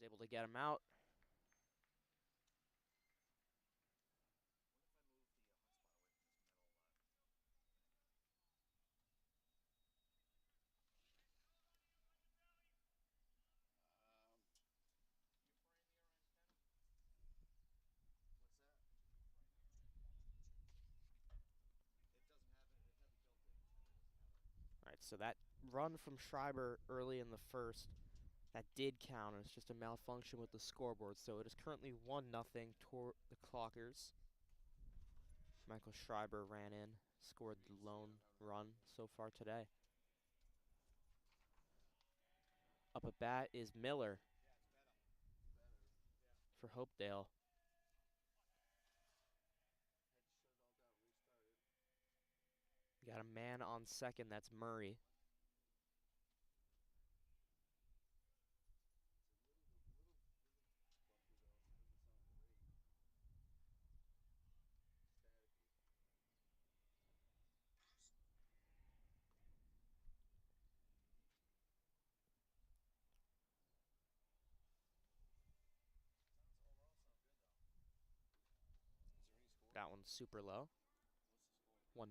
able to get him out. All right, so that run from Schreiber early in the first, that did count. It's just a malfunction with the scoreboard. So it is currently 1-0 toward the Clockers. Michael Schreiber ran in, scored the lone run so far today. Up at bat is Miller for Hopedale. Got a man on second, that's Murray. That one's super low. 1-0.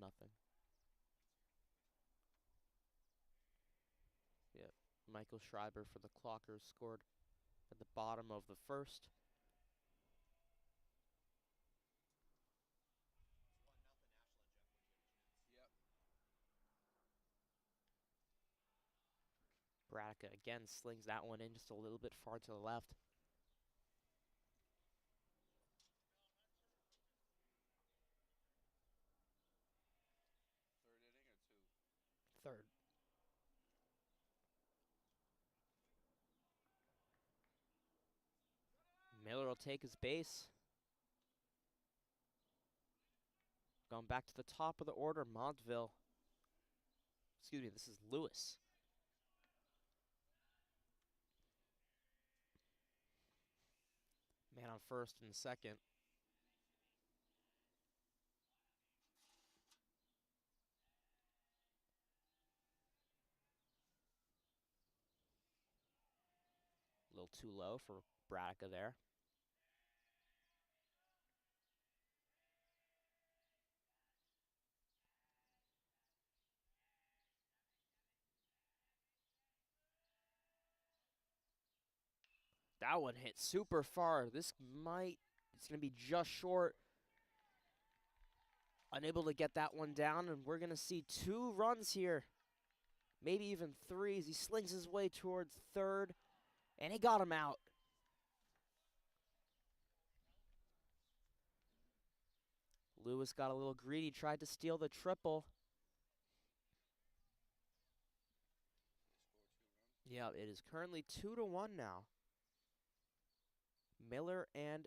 Yep. Michael Schreiber for the Clockers scored at the bottom of the first. Yep. Bradica again slings that one in just a little bit far to the left. Third inning or two? Third. Miller will take his base. Going back to the top of the order, Montville. Excuse me, this is Lewis. Man on first and second. A little too low for Bradica there. That one hit super far. It's going to be just short. Unable to get that one down, and we're going to see 2 runs here. Maybe even 3 as he slings his way towards third, and he got him out. Lewis got a little greedy, tried to steal the triple. Yeah, it is currently 2-1 now. Miller and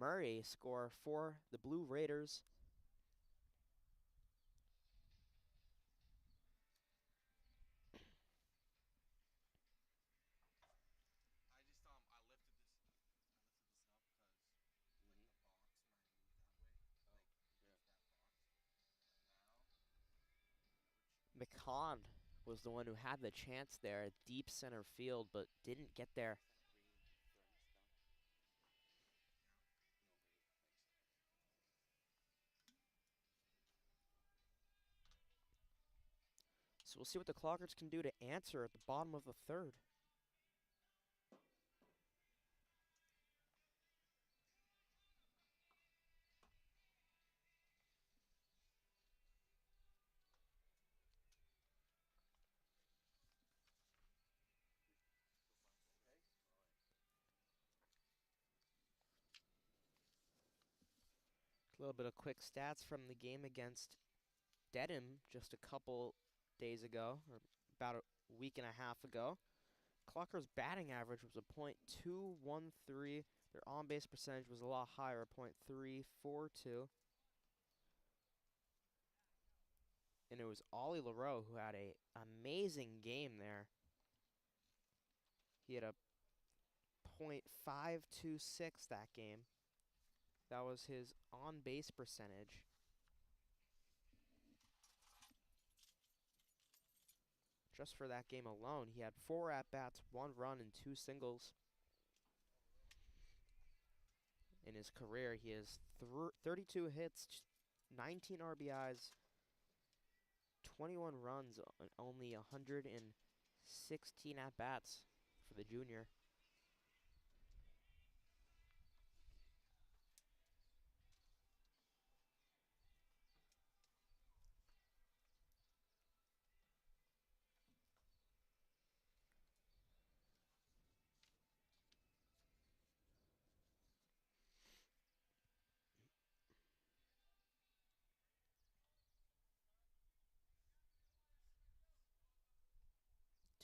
Murray score for the Blue Raiders. I lifted this up because like the box might have moved that way. Like that box. And now McCon was the one who had the chance there at deep center field, but didn't get there. So we'll see what the Clockers can do to answer at the bottom of the third. A little bit of quick stats from the game against Dedham just a couple days ago, or about a week and a half ago. Clockers' batting average was a .213. Their on-base percentage was a lot higher, a .342. And it was Ollie LaRoe who had an amazing game there. He had a .526 that game. That was his on-base percentage. Just for that game alone, he had 4 at-bats, 1 run, and 2 singles. in his career. He has 32 hits, 19 RBIs, 21 runs, and only 116 at-bats for the junior.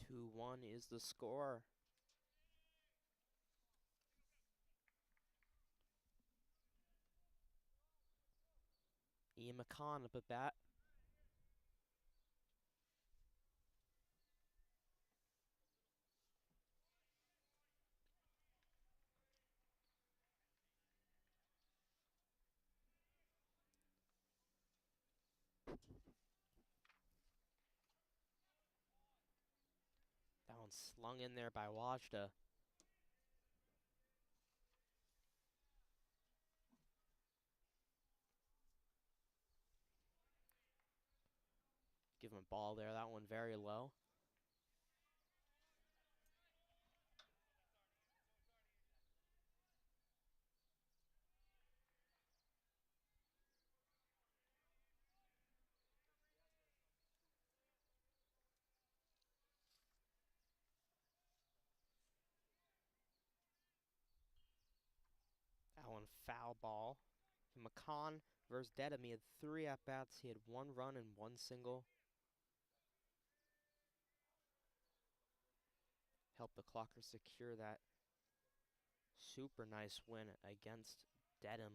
Two one is the score. Ian McCon up at bat. That one slung in there by Wajda. Give him a ball there. That one very low. That one foul ball. McCon versus Dedham. He had 3 at-bats. He had 1 run and 1 single. Helped the Clockers secure that super nice win against Dedham.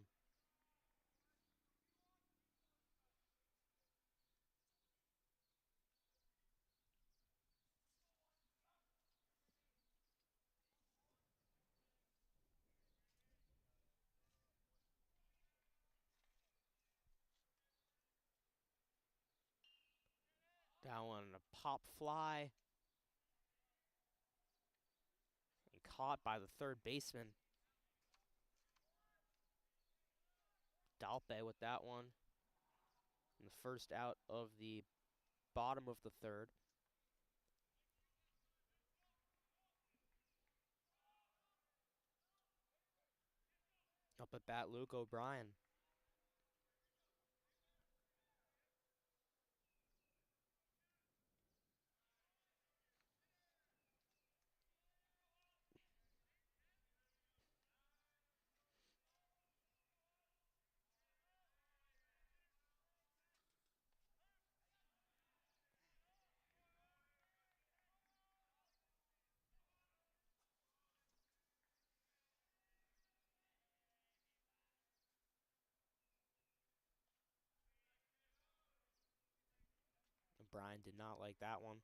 That one a pop fly. And caught by the third baseman. Dalpe with that one. And the first out of the bottom of the third. Up at bat, Luke O'Brien. O'Brien did not like that one.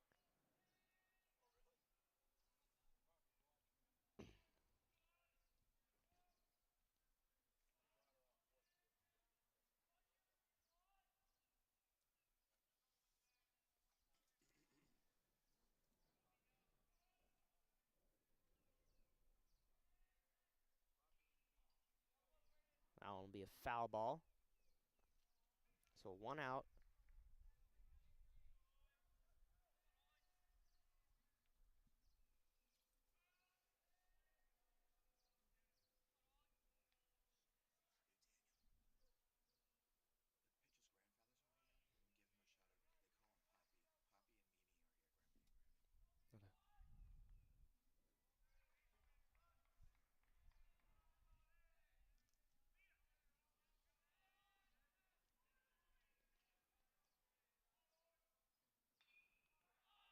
That one will be a foul ball. So 1 out.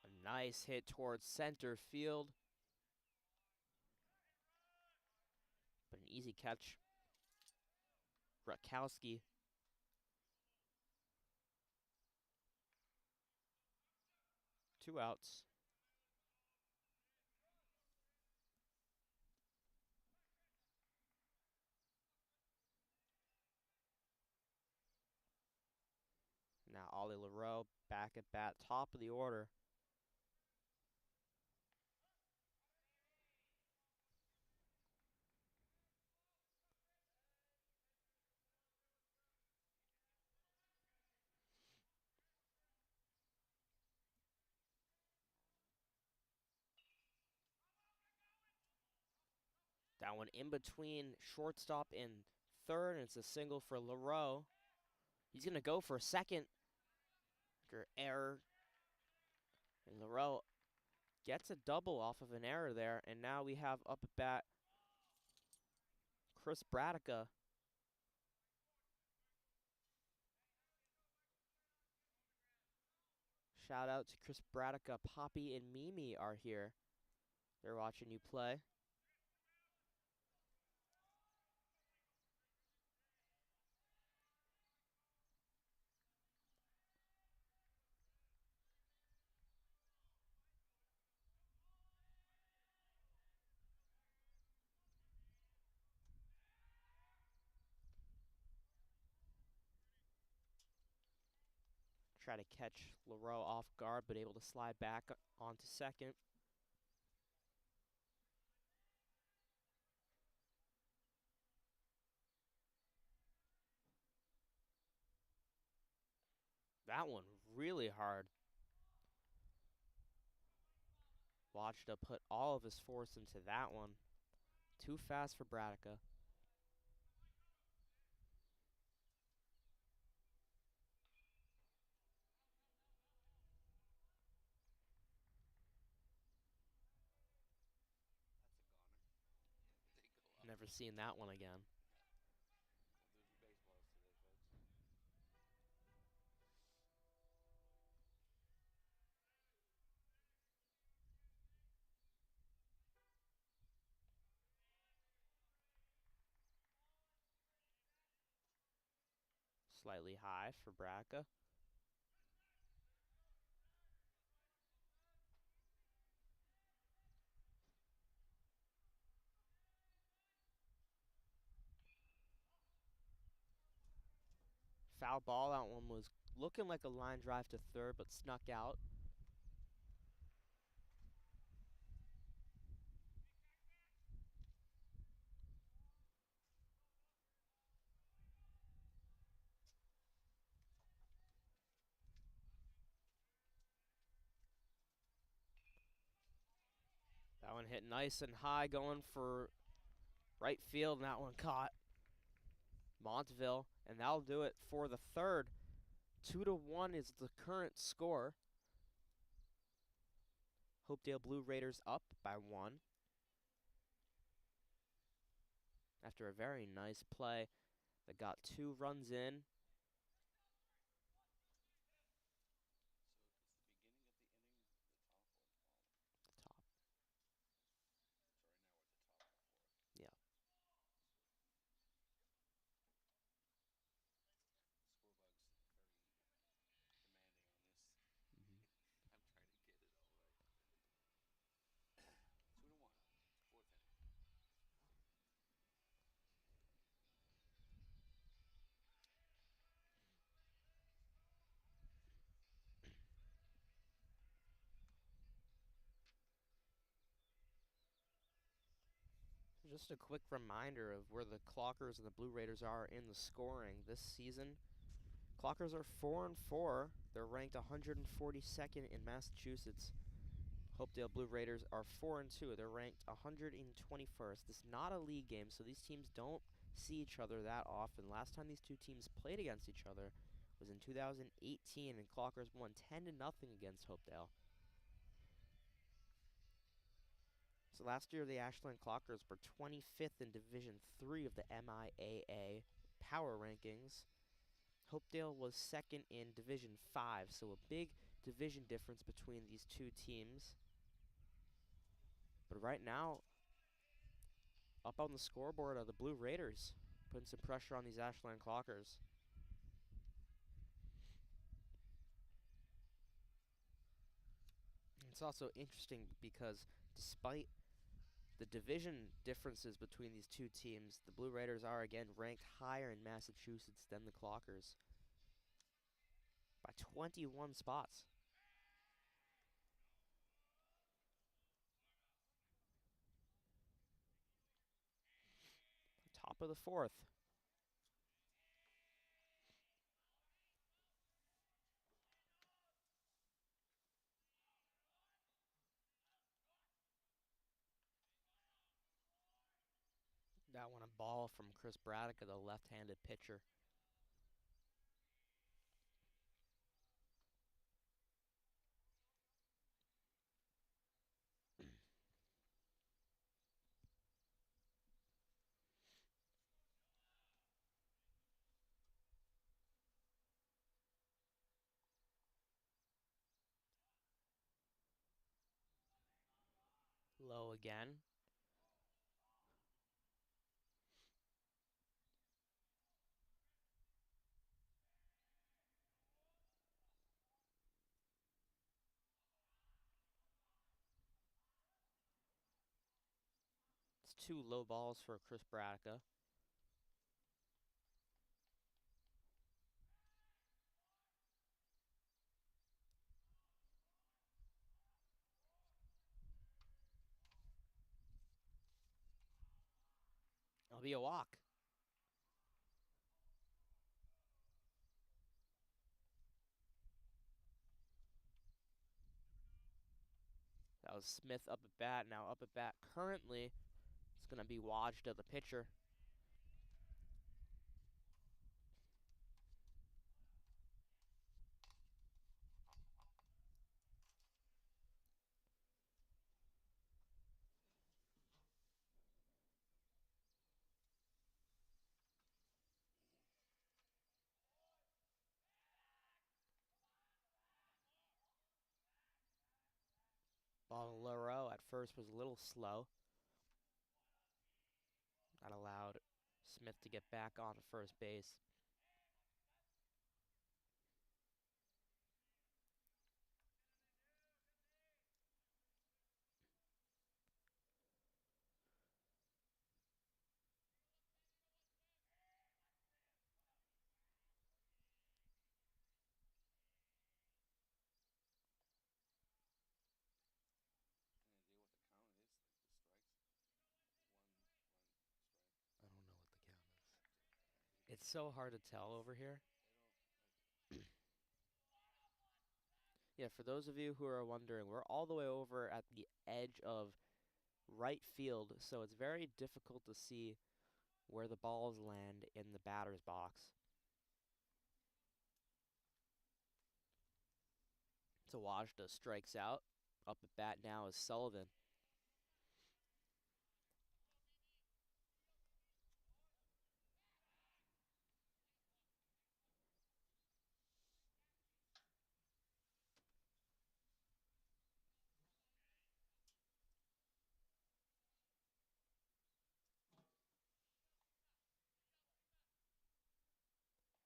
A nice hit towards center field. But an easy catch. Rutkowski. Two outs. Now Ollie LaRoe back at bat, top of the order. That one in between shortstop and third, and it's a single for LaRoe. He's going to go for a second. Error. And LaRoe gets a double off of an error there, and now we have up at bat Chris Bradica. Shout out to Chris Bradica. Poppy and Mimi are here. They're watching you play. Try to catch LaRoe off guard, but able to slide back onto second. That one really hard. Wajda put all of his force into that one. Too fast for Bradica. That's a goner. They go up. Never seen that one again. We'll do some baseballs today, folks. Slightly high for Bradica. Foul ball. That one was looking like a line drive to third, but snuck out. That one hit nice and high, going for right field, and that one caught Montville, and that'll do it for the third. 2-1 is the current score. Hopedale Blue Raiders up by 1. After a very nice play that got 2 runs in. So it's the beginning of the inning, the top or the bottom? Top. Yeah. Scorebug's very demanding on this. I'm trying to get it all right. 2-1, fourth inning. Just a quick reminder of where the Clockers and the Blue Raiders are in the scoring this season. Clockers are 4-4. They're ranked 142nd in Massachusetts. Hopedale Blue Raiders are 4-2. They're ranked 121st. This is not a league game, so these teams don't see each other that often. Last time these two teams played against each other was in 2018, and Clockers won 10-0 against Hopedale. So last year, the Ashland Clockers were 25th in Division 3 of the MIAA Power Rankings. Hopedale was second in Division 5, so a big division difference between these two teams. But right now, up on the scoreboard are the Blue Raiders, putting some pressure on these Ashland Clockers. It's also interesting because despite the division differences between these two teams, the Blue Raiders are again ranked higher in Massachusetts than the Clockers by 21 spots. Top of the fourth. Ball from Chris Braddock, the left-handed pitcher. Low again. It's two low balls for Chris Braddock. It'll be a walk. That was Smith up at bat. Now up at bat currently, it's going to be Wajda, the pitcher. Ball to Leroux at first was a little slow. That allowed Smith to get back onto first base. Any idea what the count is? Like the strikes? 1 run strike. I don't know what the count is. It's so hard to tell over here. They don't Yeah, for those of you who are wondering, we're all the way over at the edge of right field, so it's very difficult to see where the balls land in the batter's box. So Wajda strikes out. Up at bat now is Sullivan. Set the cone as I see him. Eagle eye for the booth. Oh, I can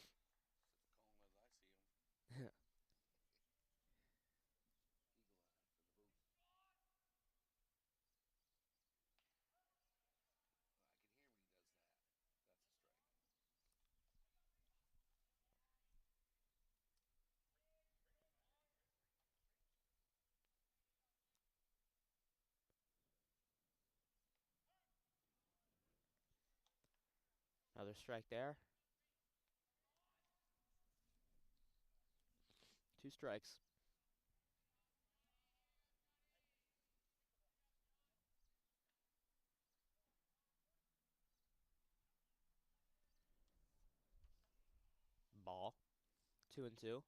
hear when he does that. That's a strike. Another strike there. 2 strikes. Ball. 2-2.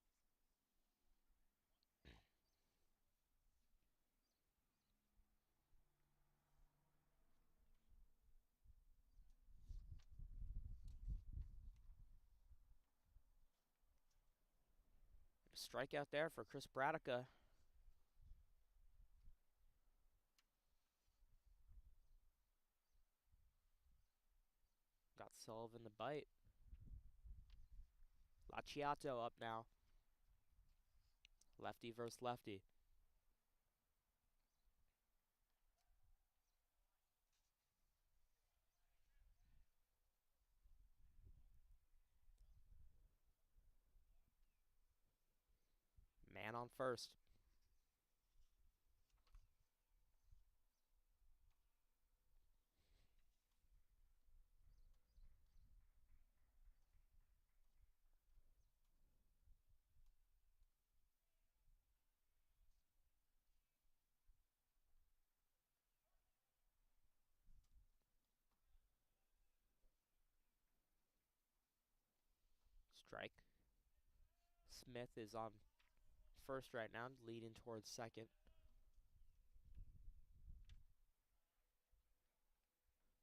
Strikeout there for Chris Braddock. Got Sullivan to bite. Lachiato up now. Lefty versus lefty. Man on first. Strike. Smith is on first right now, leading towards second.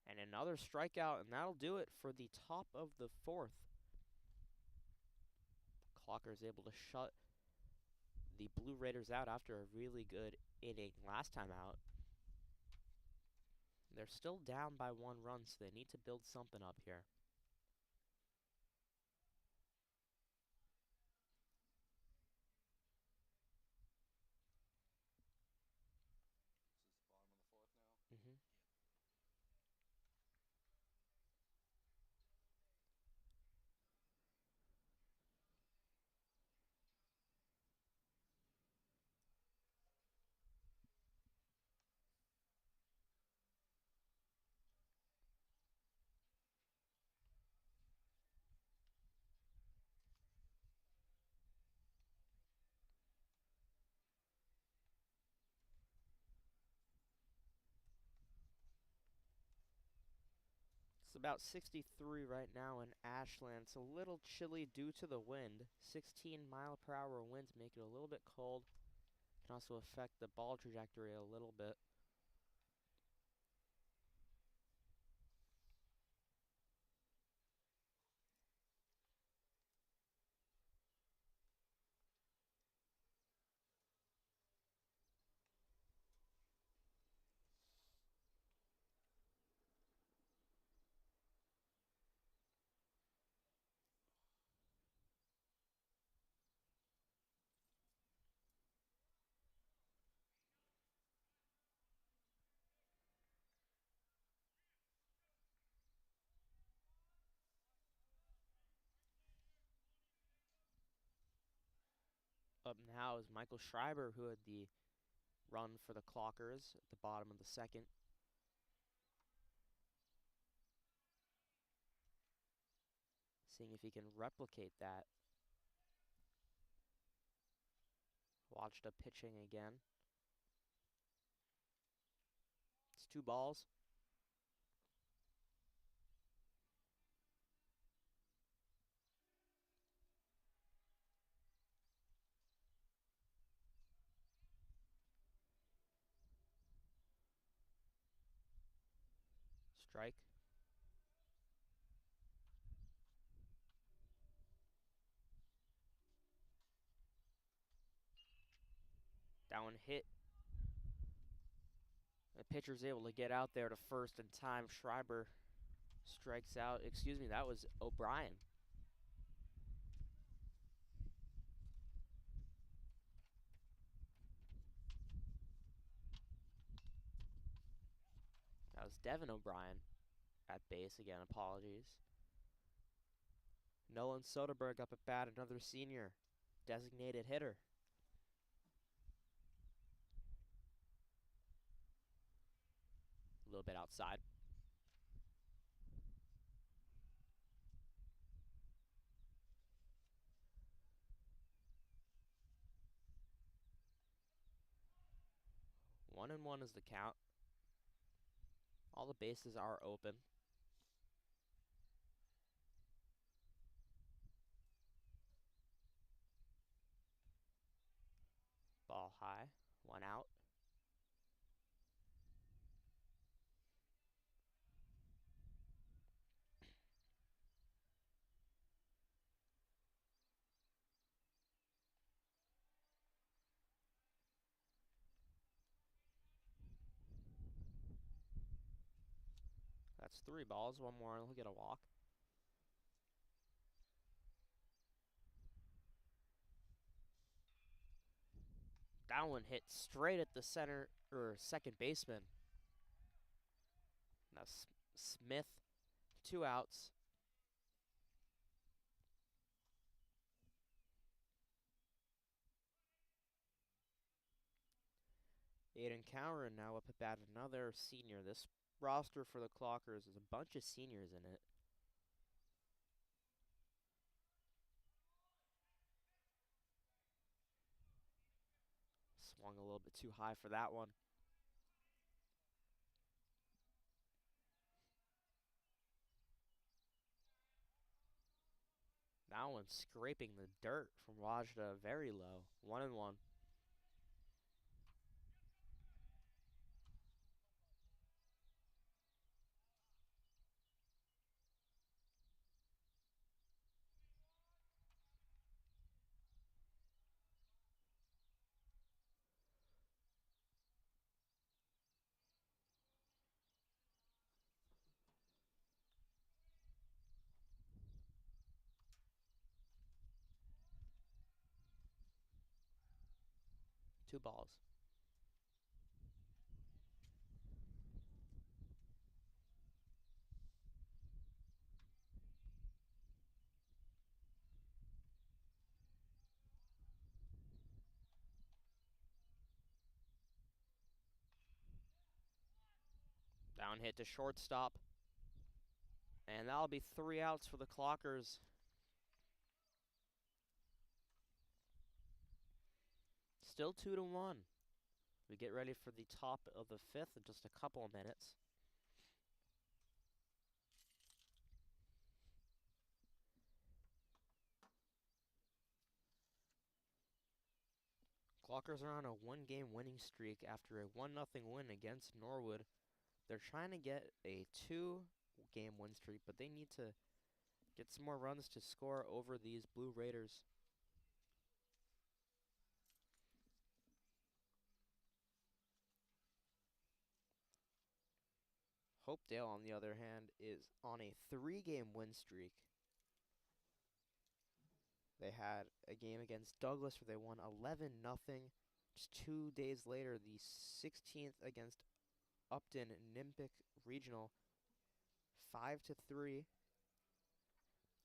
And another strikeout, and that'll do it for the top of the fourth. Clocker is able to shut the Blue Raiders out after a really good inning last time out. They're still down by 1 run, so they need to build something up here. This is the bottom of the fourth now. Mm-hmm. It's about 63 right now in Ashland. It's a little chilly due to the wind. 16-mile-per-hour winds make it a little bit cold. Can also affect the ball trajectory a little bit. Up now is Michael Schreiber, who had the run for the Clockers at the bottom of the second. Seeing if he can replicate that. Watched up pitching again. It's 2 balls. Strike. That one hit. The pitcher's able to get out there to first in time. Schreiber strikes out. Excuse me, that was O'Brien. That was Devin O'Brien at base. Again, apologies. Nolan Soderberg up at bat, another senior. Designated hitter. A little bit outside. One and one is the count. All the bases are open. Ball high. 1 out. That's 3 balls. 1 more and he'll get a walk. That one hit straight at the center or second baseman. Now Smith, 2 outs. Aiden Cowron now up at bat, another senior. This roster for the Clockers is a bunch of seniors in it. Swung a little bit too high for that one. That That one's scraping the dirt from Wajda very low. 1-1. Two balls. Down hit to shortstop. And that'll be 3 outs for the Clockers. Still 2-1. We get ready for the top of the 5th in just a couple of minutes. Clockers are on a 1-game winning streak after a 1-0 win against Norwood. They're trying to get a 2-game win streak, but they need to get some more runs to score over these Blue Raiders. Hopedale, on the other hand, is on a 3-game win streak. They had a game against Douglas where they won 11-0. Just 2 days later, the 16th against Upton Nimpic Regional, 5-3.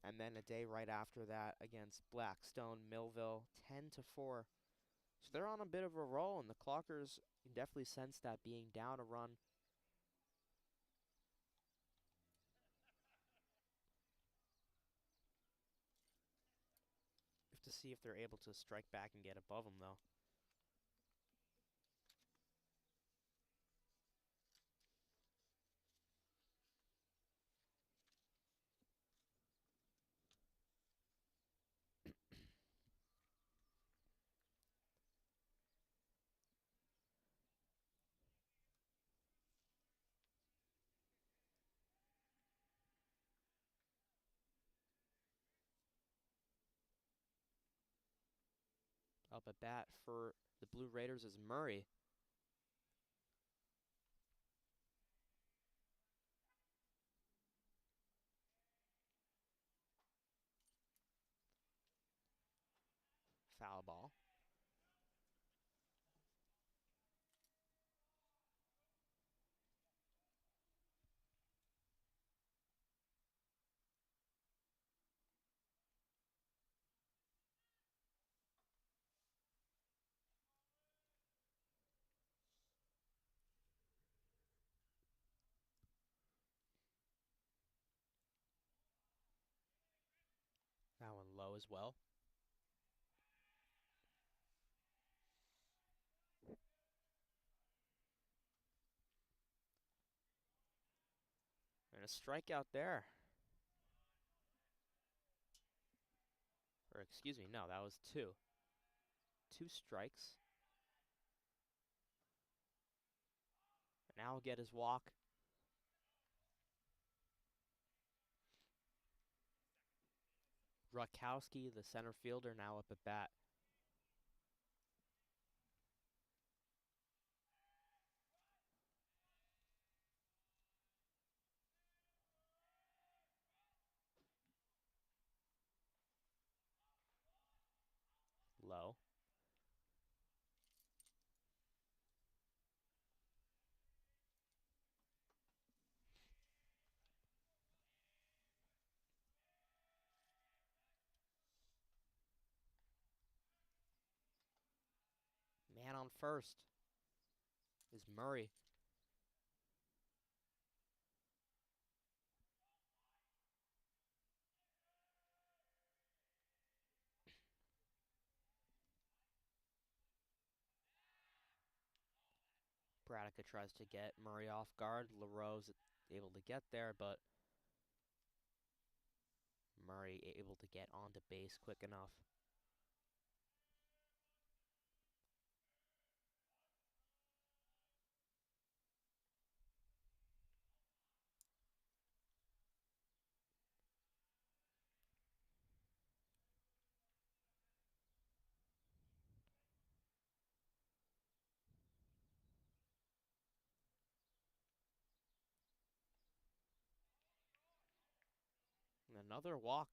And then a day right after that against Blackstone Millville, 10-4. So they're on a bit of a roll, and the Clockers can definitely sense that being down a run. Have to see if they're able to strike back and get above them, though. Up at bat for the Blue Raiders is Murray. Foul ball. That one low as well. And a strikeout there. Or excuse me, no, that was 2. 2 strikes. Now he'll get his walk. Rutkowski, the center fielder, now up at bat. Low. Man on first is Murray. Bradica tries to get Murray off guard. LaRose able to get there, but Murray able to get onto base. base quick enough. And another walk.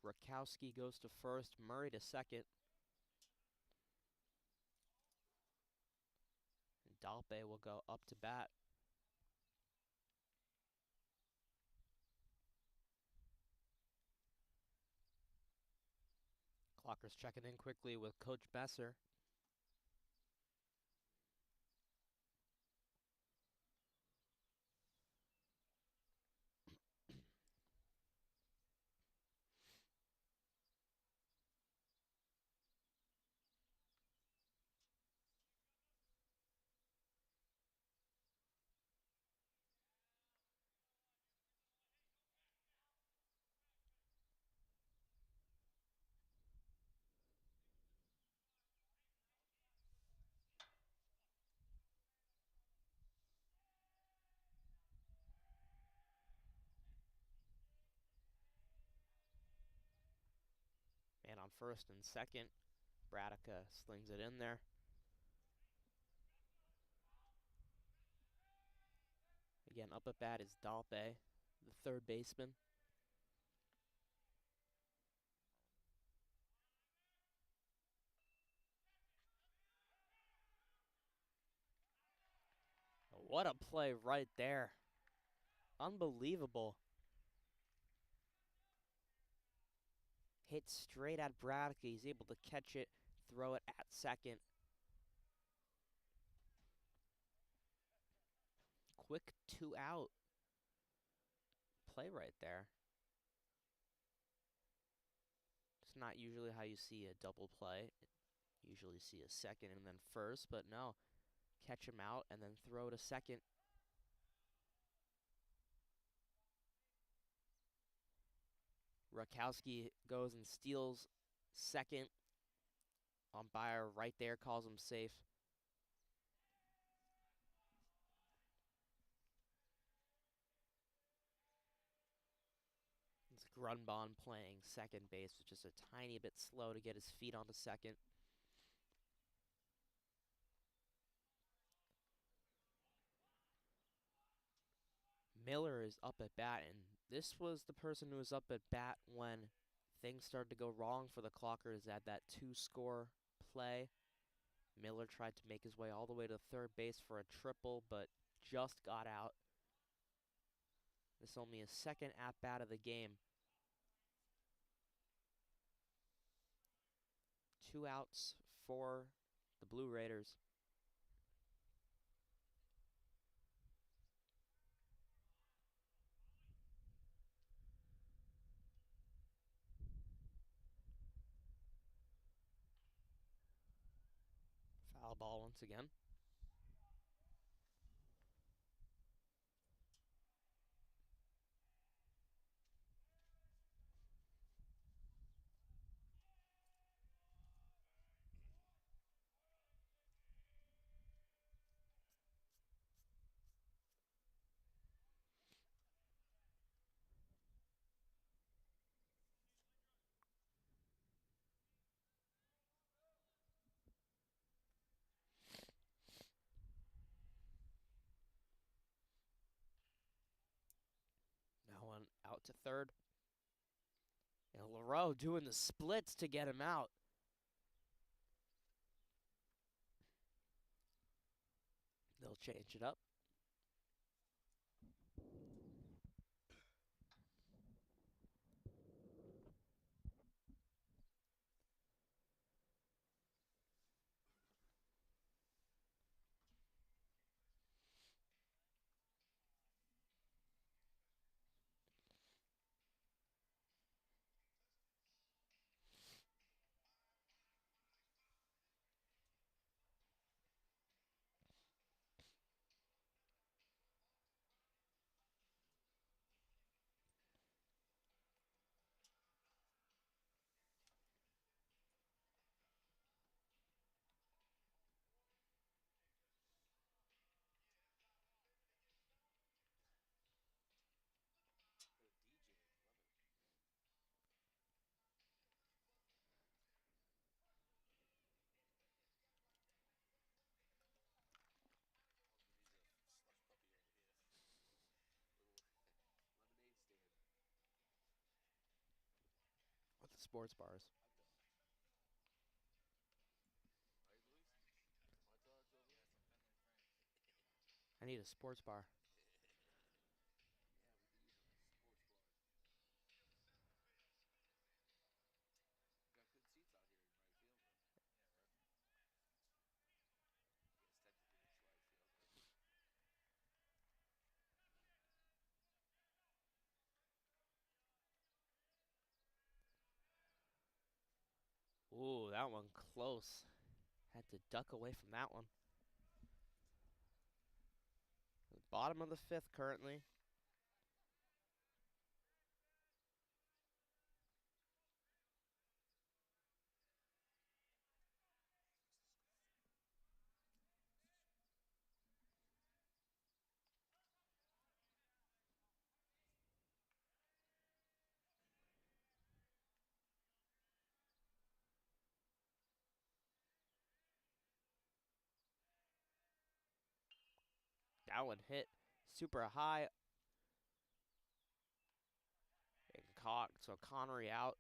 Rakowski goes to first, Murray to second. And Dalpe will go up to bat. Clockers checking in quickly with Coach Besser. Man on first and second. Bradica slings it in there. Again, up at bat is Dalpe, the third baseman. What a play right there. Unbelievable. Hit straight at Bradica. He's able to catch it, throw it at second. Quick 2-out play right there. It's not usually how you see a double play. You usually see a second and then first, but no. Catch him out and then throw to second. Rakowski goes and steals second. Umpire right there calls him safe. It's Grunbaum playing second base, which is a tiny bit slow to get his feet onto second. Miller is up at bat, and this was the person who was up at bat when things started to go wrong for the Clockers at that 2-score play. Miller tried to make his way all the way to third base for a triple, but just got out. This is only his second at-bat of the game. 2 outs for the Blue Raiders. Foul ball once again. Now one out to third. And LaRoe doing the splits to get him out. They'll change it up. sports bars. Right, Luis? Hot dogs over? Yeah, some Fenway frames. I need a sports bar. Yeah, we could use a sports bar. We got good seats out here in right field, though. Yeah, right. I guess technically it's right field, but Ooh, that one close. Had to duck away from that one. The bottom of the fifth currently. That one hit super high and caught. So Connery out.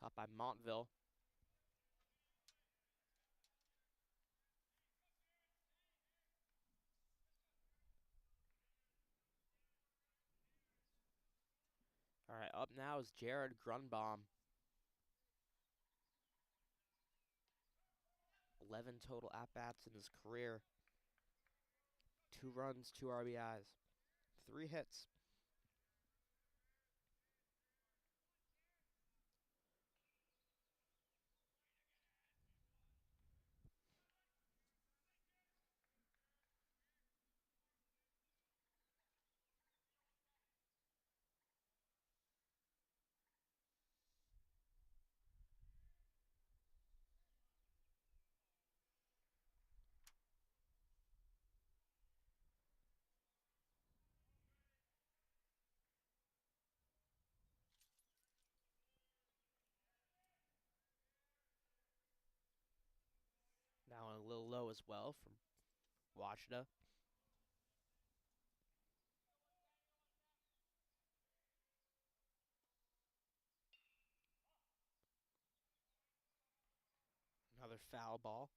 Caught by Montville. All right, up now is Jared Grunbaum. 11 total at-bats in his career. 2 runs, 2 RBIs, 3 hits. Now a little low as well from Washita. Another foul ball.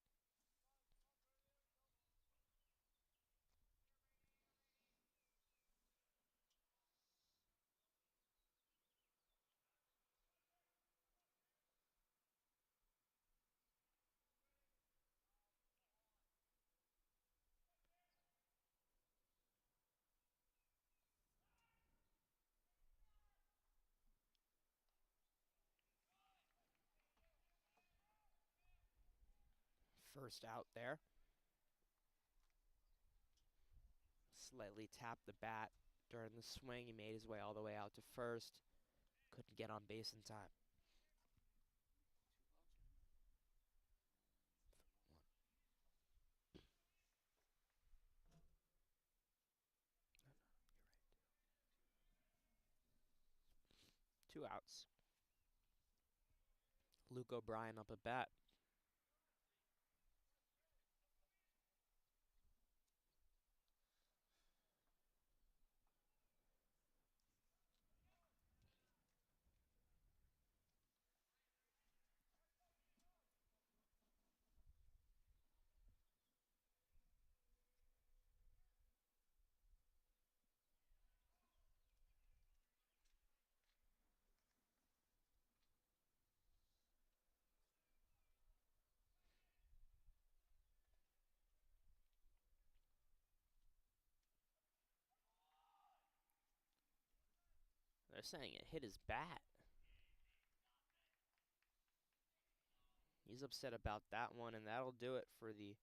First out there. Slightly tapped the bat during the swing. He made his way all the way out to first. Couldn't get on base in time. 2 outs. Luke O'Brien up at bat. They're saying it hit his bat. He's upset about that one, and that'll do it for the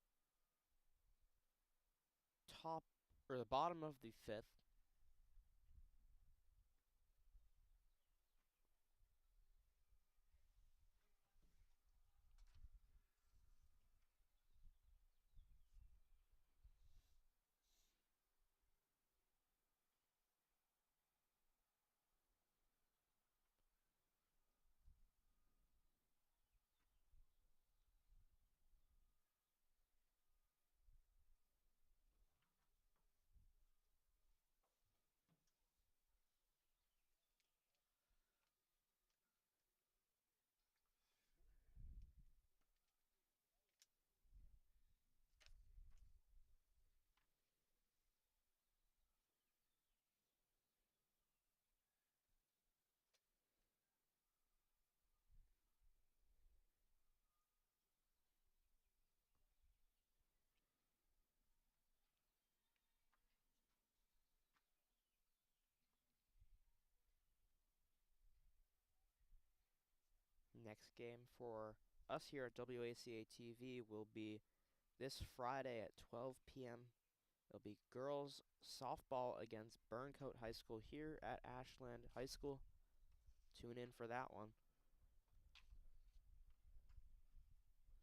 top or the bottom of the fifth. next game for us here at WACA-TV will be this Friday at 12 p.m. It'll be girls softball against Burncoat High School here at Ashland High School. Tune in for that one.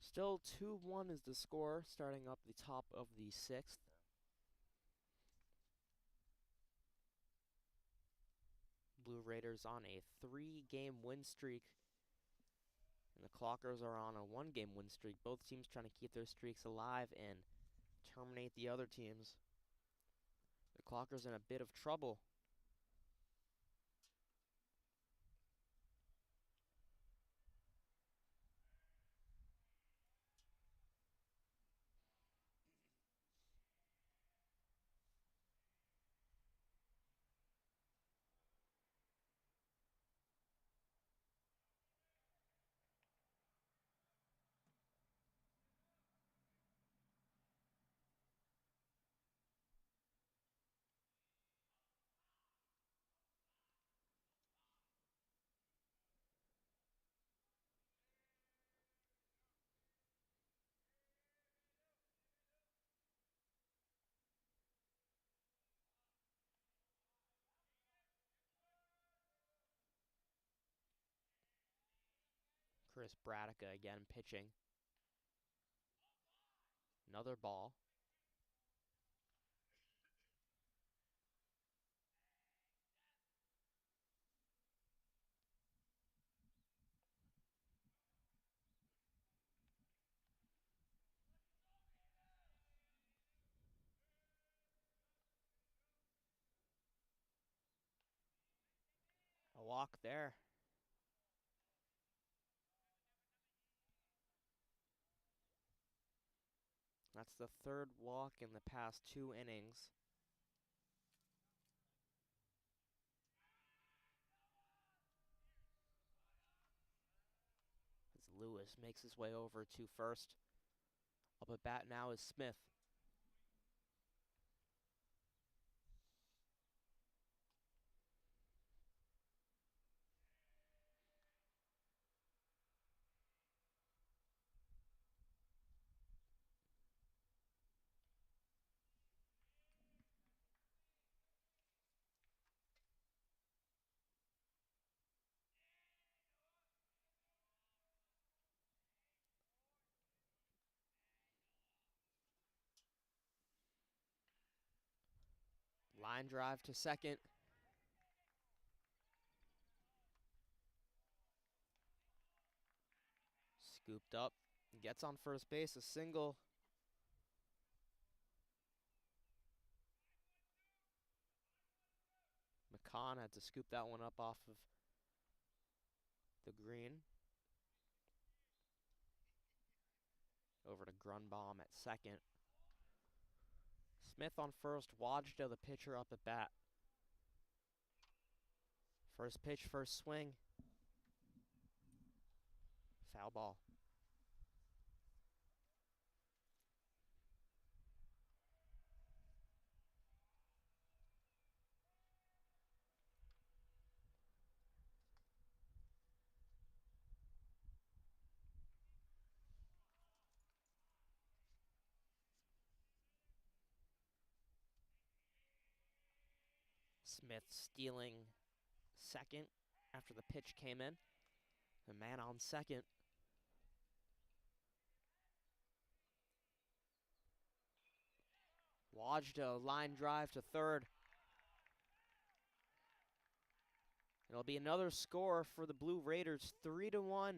Still 2-1 is the score, starting up the top of the 6th. Blue Raiders on a 3-game win streak, and the Clockers are on a 1-game win streak. Both teams trying to keep their streaks alive and terminate the other teams. The Clockers in a bit of trouble. Chris Bradica again pitching. Another ball. A walk there. That's the 3rd walk in the past 2 innings. As Lewis makes his way over to first. Up at bat now is Smith. Line drive to second. Scooped up. Gets on first base, a single. McCon had to scoop that one up off of the green. Over to Grunbaum at second. Smith on first, Wajda the pitcher up at bat. First pitch, first swing. Foul ball. Smith stealing second after the pitch came in. The man on second. Wajda line drive to third. It'll be another score for the Blue Raiders, 3-1.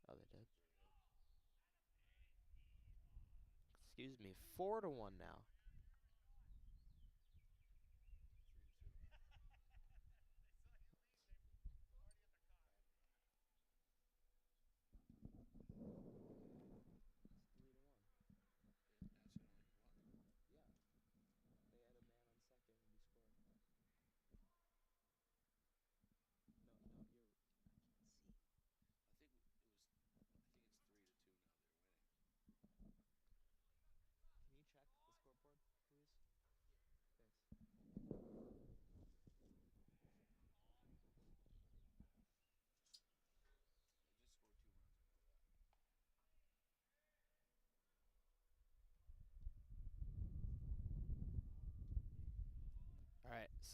Oh, they did. Excuse me, 4-1 now. Can you check the scoreboard?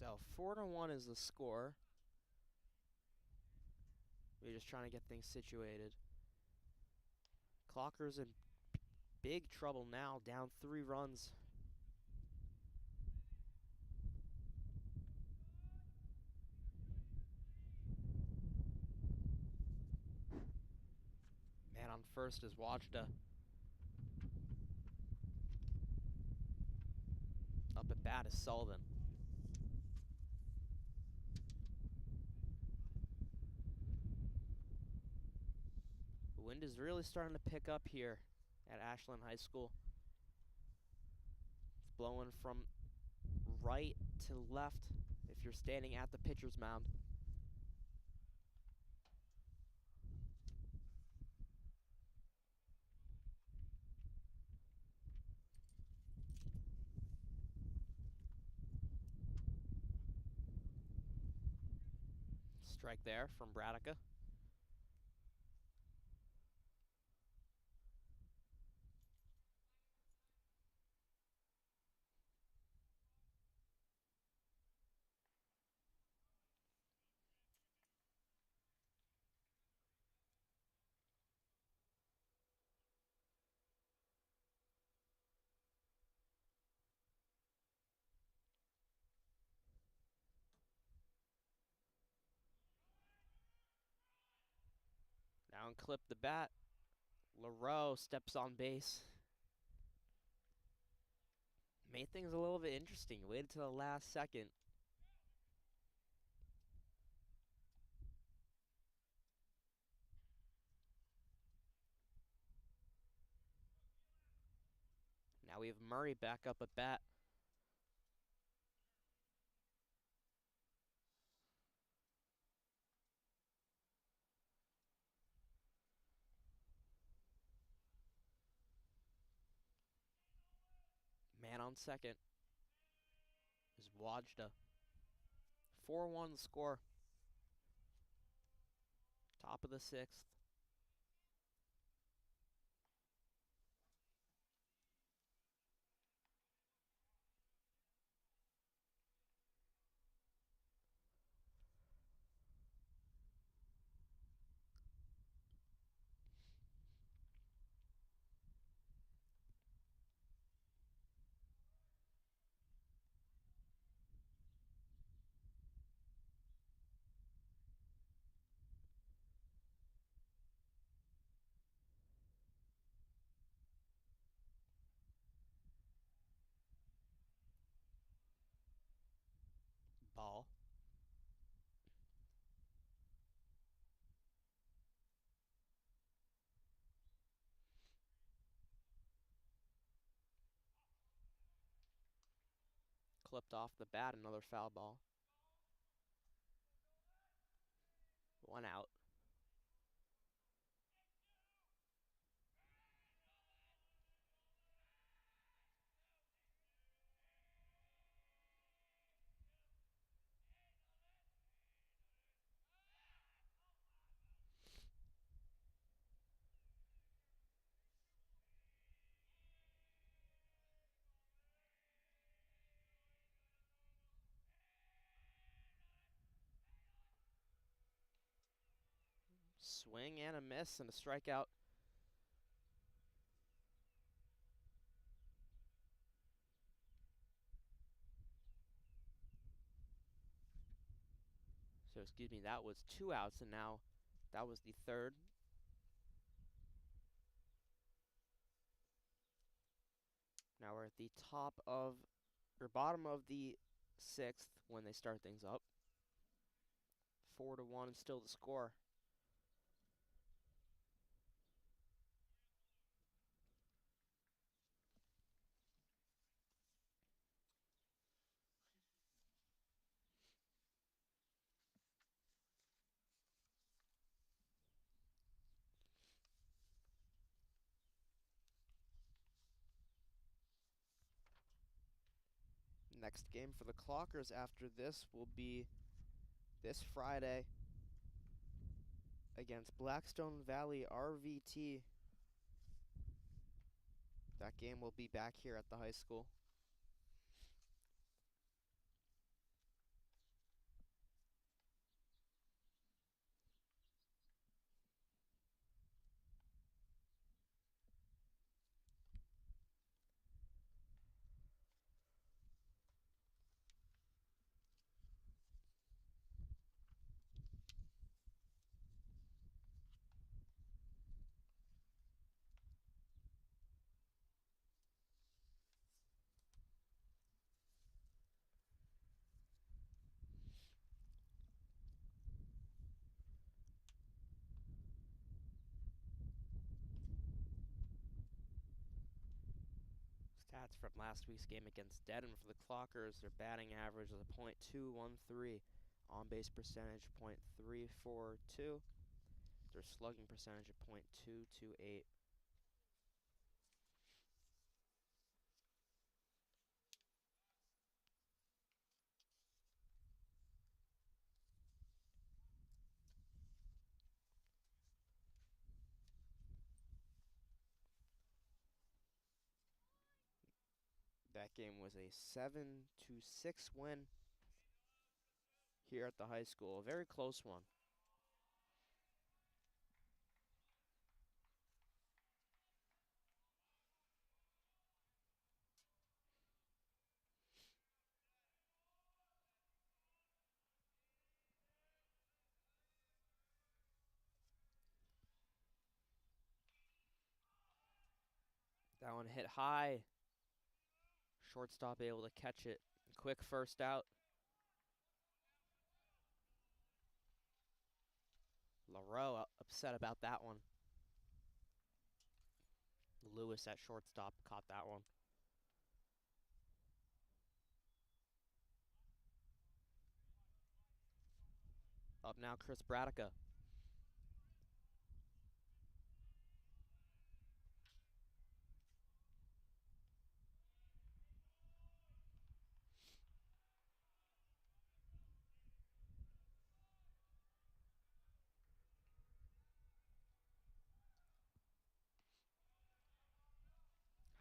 So 4-1 is the score. We're just trying to get things situated. Clocker's in big trouble now, down 3 runs. Man on first is Wajda. Up at bat is Sullivan. The wind is really starting to pick up here at Ashland High School. It's blowing from right to left if you're standing at the pitcher's mound. Strike there from Bradica. Now and clip the bat. LaRoe steps on base. Made things a little bit interesting. Waited till the last second. Now we have Murray back up at bat. Man on second is Wajda. 4-1 the score. Top of the 6th. Ball. Clipped off the bat, another foul ball. 1 out. Swing and a miss and a strikeout. So, excuse me, that was 2 outs, and now that was the 3rd. Now we're at the bottom of the 6th when they start things up. 4-1 is still the score. Next game for the Clockers after this will be this Friday against Blackstone Valley RVT. That game will be back here at the high school. That's from last week's game against Dedham for the Clockers. Their batting average is a .213. On-base percentage, .342. Their slugging percentage of .228. That game was a 7-6 win here at the high school. A very close one. That one hit high. Shortstop able to catch it. Quick first out. LaRoe upset about that one. Lewis at shortstop caught that one. Up now, Chris Bradica.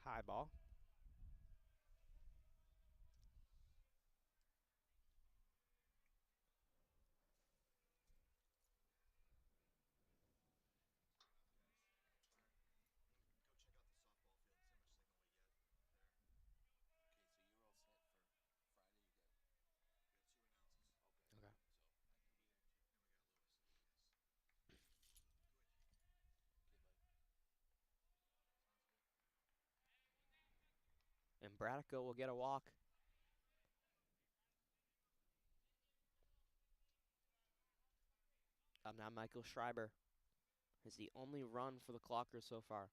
High ball. Go check out the softball field and see how much signal we get there. Okay, so you're all set for Friday. You got We got 2 announces. okay. Okay. So I can be there too. And we got Lewis at AHS. Good. okay, bud. Sounds good. And Bradica will get a walk. Up now, Michael Schreiber is the only run for the Clockers so far.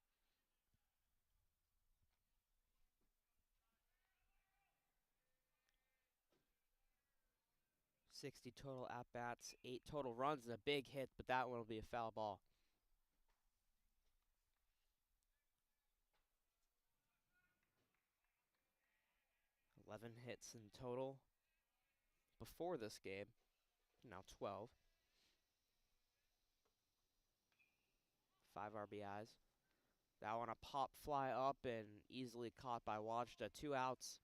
60 total at-bats, 8 total runs, and a big hit, but that one will be a foul ball. 11 hits in total before this game. Now 12. 5 RBIs. That one a pop fly up and easily caught by Wajda. 2 outs.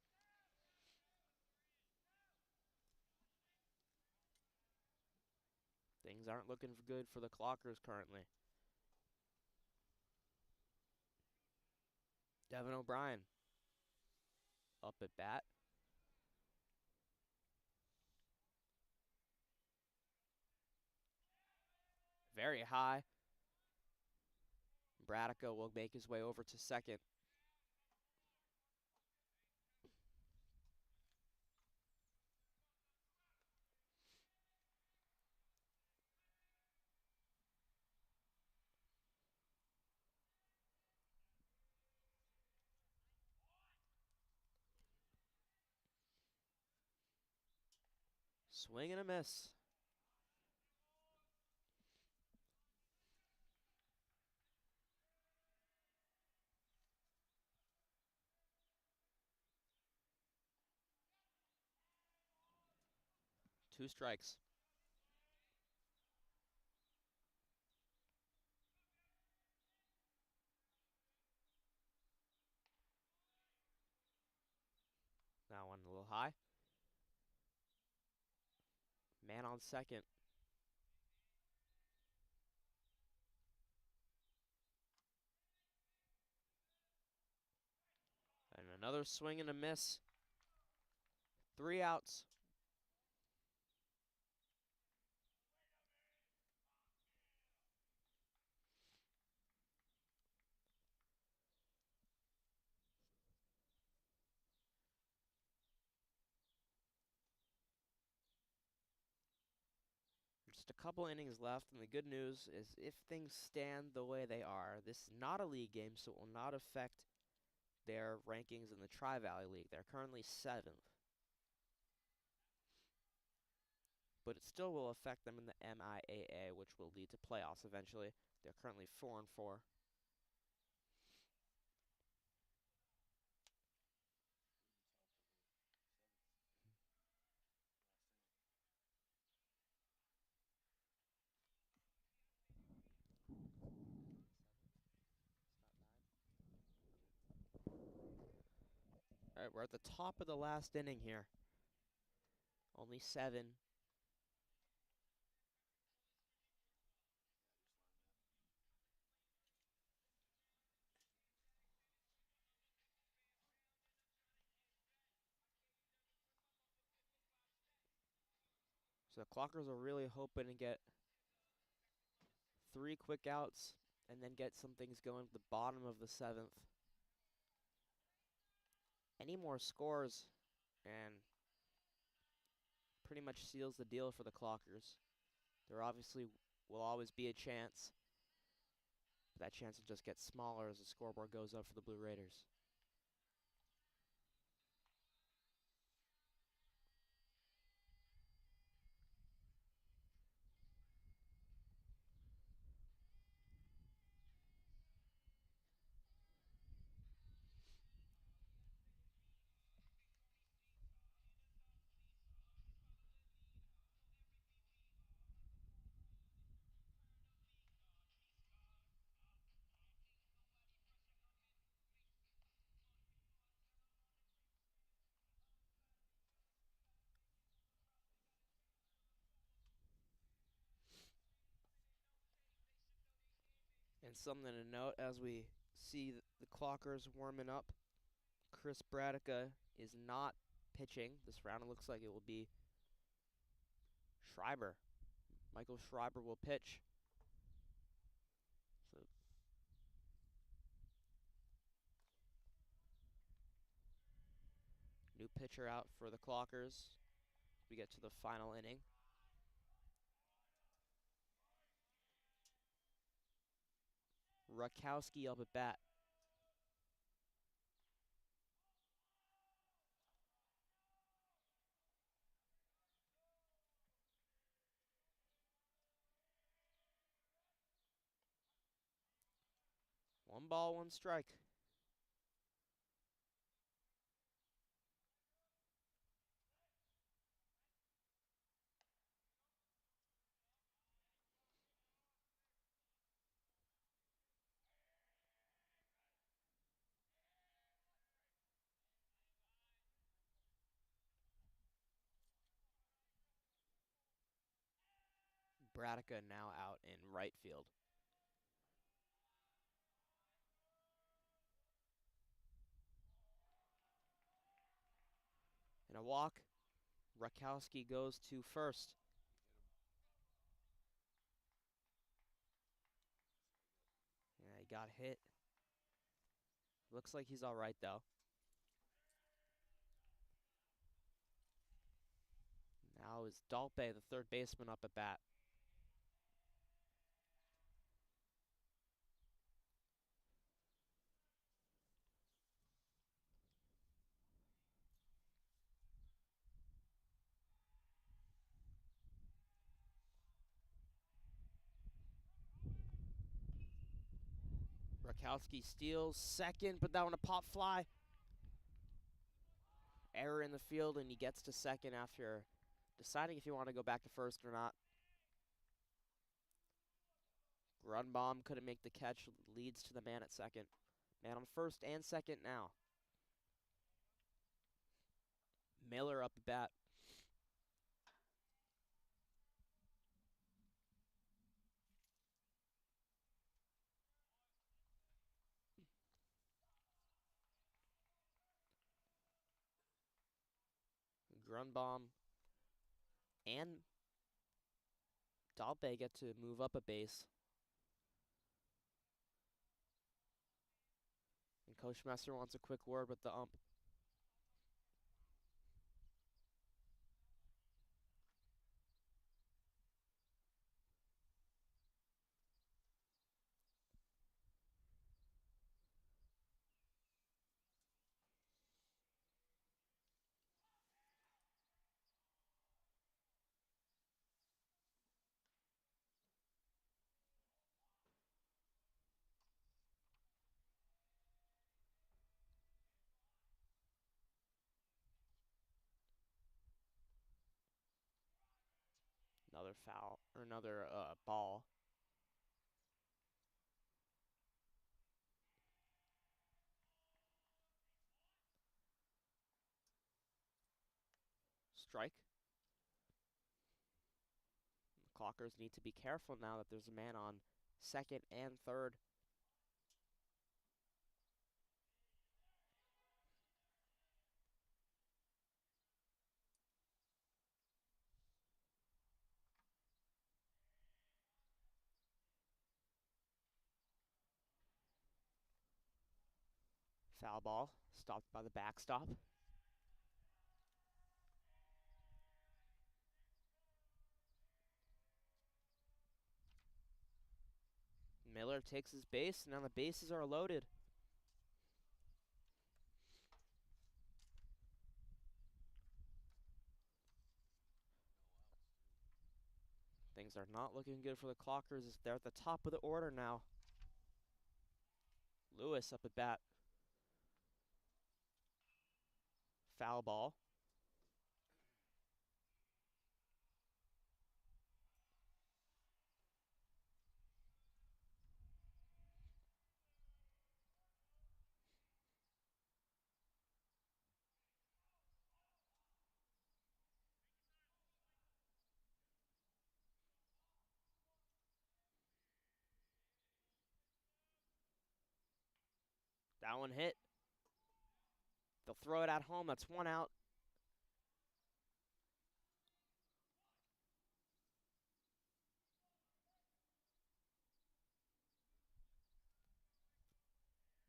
Things aren't looking good for the Clockers currently. Devin O'Brien up at bat. Very high. Bradica will make his way over to second. Swing and a miss. Two strikes. That one a little high. Man on second. And another swing and a miss. 3 outs. Just a couple innings left, and the good news is if things stand the way they are, this is not a league game, so it will not affect their rankings in the Tri-Valley League. They're currently 7th. But it still will affect them in the MIAA, which will lead to playoffs eventually. They're currently 4-4. All right, we're at the top of the last inning here. Only 7. So the Clockers are really hoping to get 3 quick outs and then get some things going at the bottom of the 7th. Any more scores and pretty much seals the deal for the Clockers. There obviously will always be a chance, but that chance will just get smaller as the scoreboard goes up for the Blue Raiders. And something to note as we see the Clockers warming up, Chris Bradica is not pitching this round. It looks like it will be Schreiber. Michael Schreiber will pitch. So new pitcher out for the Clockers. We get to the final inning. Rakowski up at bat. One ball, one strike. Bradica now out in right field. And a walk. Rakowski goes to first. Yeah, he got hit. Looks like he's all right, though. Now is Dalpe, the third baseman, up at bat. Rakowski steals second, but that one a pop fly. Error in the field, and he gets to second after deciding if he wanted to go back to first or not. Grunbaum couldn't make the catch, leads to the man at second. Man on first and second now. Miller up at bat. Grunbaum and Dalpe get to move up a base. And Coach Messer wants a quick word with the ump. another foul or another ball. Strike. The Clockers need to be careful now that there's a man on second and third. Foul ball, stopped by the backstop. Miller takes his base, now the bases are loaded. Things are not looking good for the Clockers as they're at the top of the order now. Lewis up at bat. Foul ball. That one hit. They'll throw it at home. That's one out.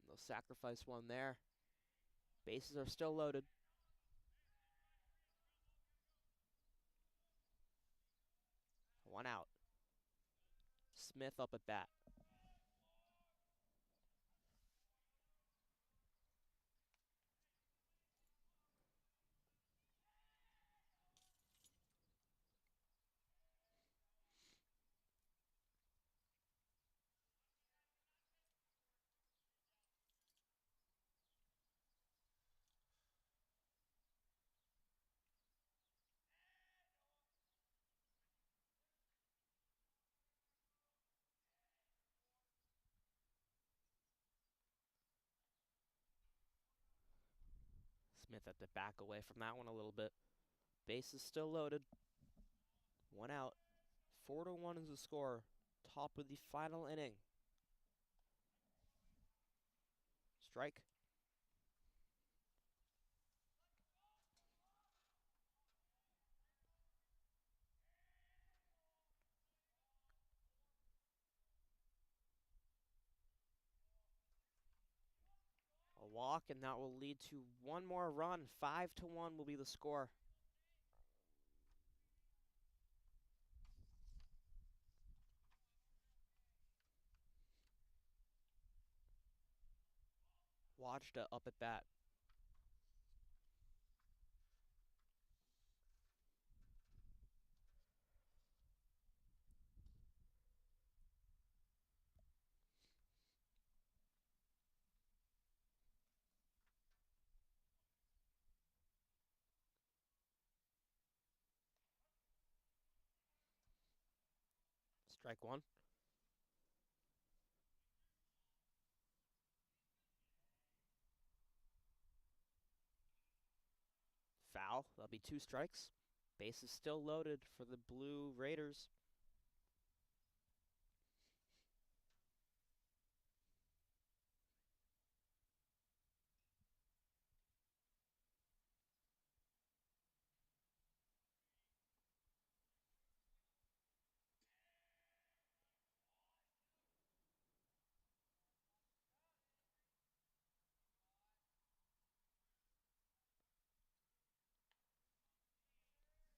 They'll sacrifice one there. Bases are still loaded. One out. Smith up at bat. Smith had to back away from that one a little bit. Base is still loaded. One out. 4-1 is the score. Top of the final inning. Strike. A walk, and that will lead to one more run. 5-1 will be the score. Wajda up at bat. Strike one. Foul. That'll be 2 strikes. Base is still loaded for the Blue Raiders.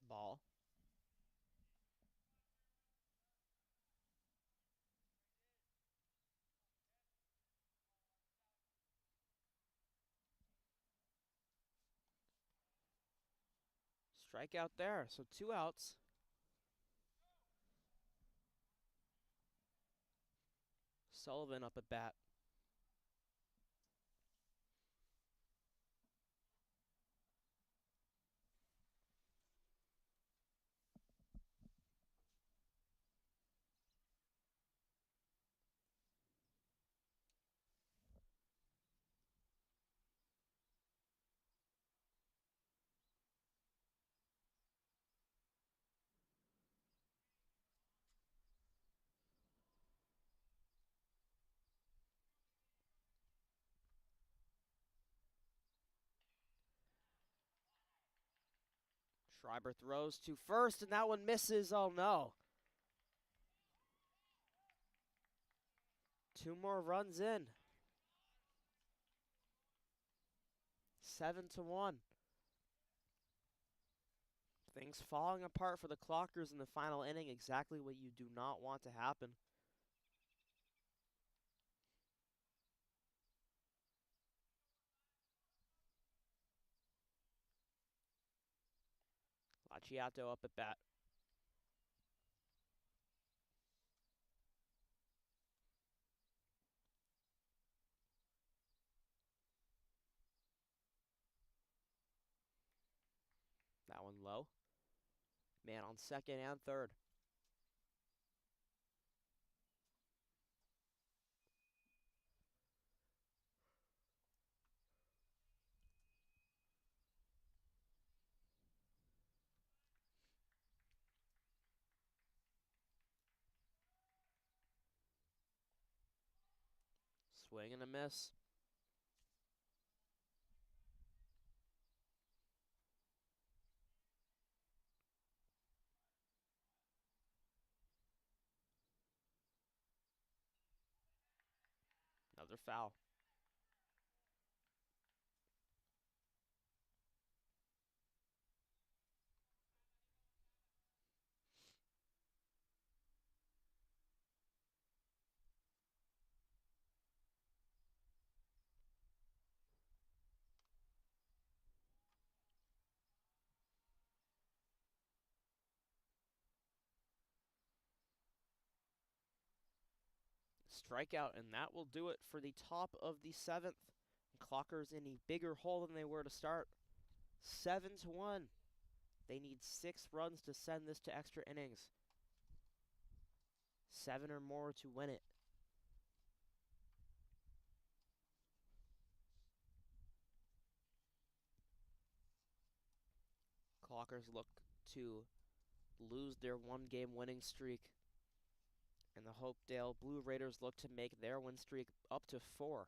Ball. Strikeout there, so 2 outs. Sullivan up at bat. Schreiber throws to first, and that one misses. Oh no. 2 more runs in. 7-1. Things falling apart for the Clockers in the final inning. Exactly what you do not want to happen. Lachiato up at bat. That one low. Man on second and third. Swing and a miss. Another foul. Strikeout, and that will do it for the top of the 7th. Clockers in a bigger hole than they were to start. 7-1. They need 6 runs to send this to extra innings. 7 or more to win it. Clockers look to lose their 1-game winning streak. And the Hopedale Blue Raiders look to make their win streak up to 4.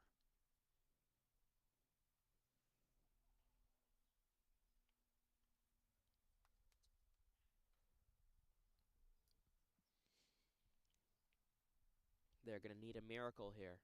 They're going to need a miracle here.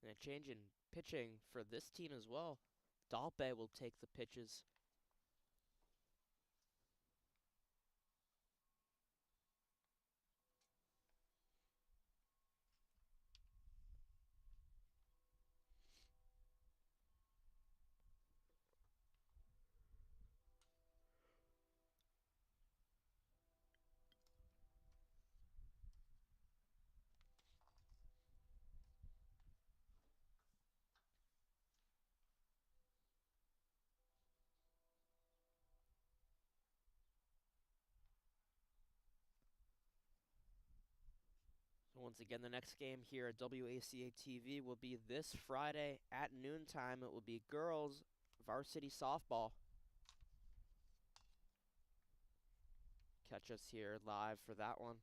And a change in pitching for this team as well. Dalpe will take the pitches. So once again, the next game here at WACA-TV will be this Friday at noontime. It will be girls varsity softball. Catch us here live for that one.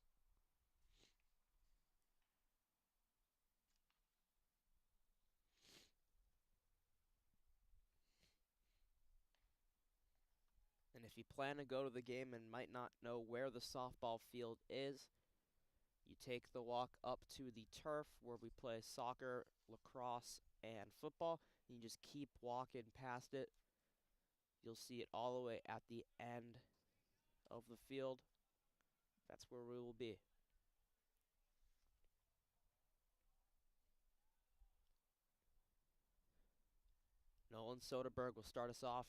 And if you plan to go to the game and might not know where the softball field is, you take the walk up to the turf where we play soccer, lacrosse, and football. And you just keep walking past it. You'll see it all the way at the end of the field. That's where we will be. Nolan Soderberg will start us off.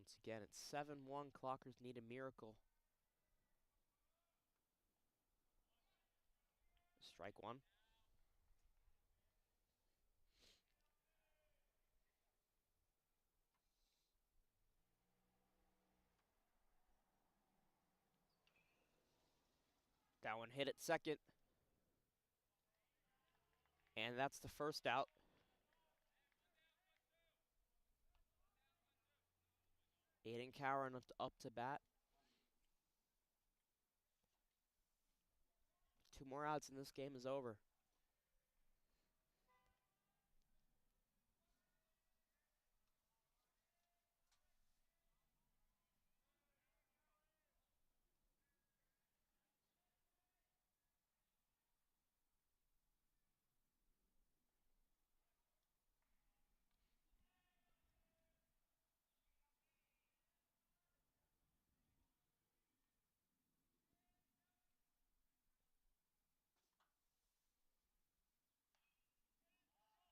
Once again, it's 7-1. Clockers need a miracle. Strike one. That one hit at second. And that's the first out. Aiden Cowan up to bat. 2 more outs and this game is over.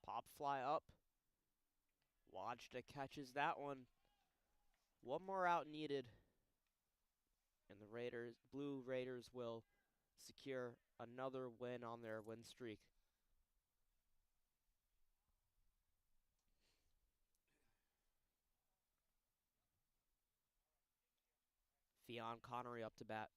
Pop fly up. Wajda catches that one. 1 more out needed. And the Blue Raiders will secure another win on their win streak. Fionn Connery up to bat.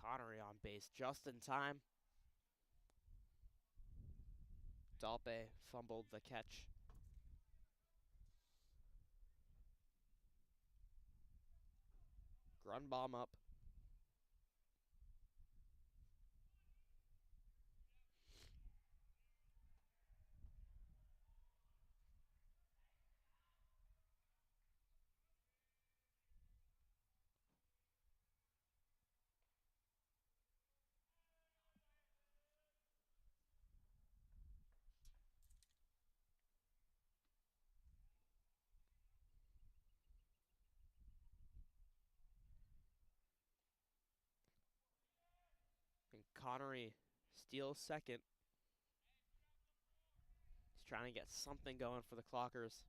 Connery on base just in time. Dalpe fumbled the catch. Grunbaum up. And Connery steals second. He's trying to get something going for the Clockers.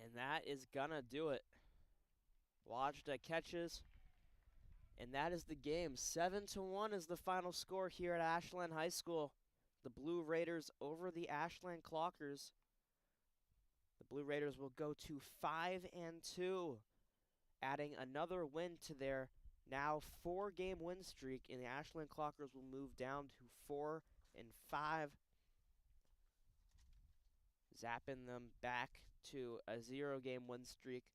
And that is gonna do it. Wajda catches. And that is the game. 7-1 is the final score here at Ashland High School. The Blue Raiders over the Ashland Clockers. The Blue Raiders will go to 5-2, adding another win to their now 4-game win streak, and the Ashland Clockers will move down to 4-5, zapping them back to a 0-game win streak.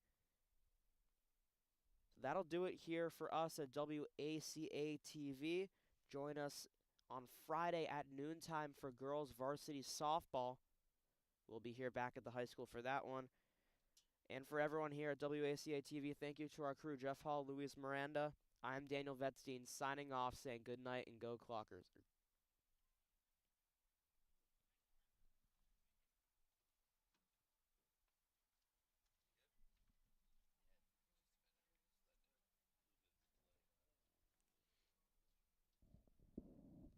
That'll do it here for us at WACA-TV. Join us on Friday at noontime for girls varsity softball. We'll be here back at the high school for that one. And for everyone here at WACA-TV, thank you to our crew, Jeff Hall, Luis Miranda. I'm Daniel Vetstein signing off, saying good night and go Clockers.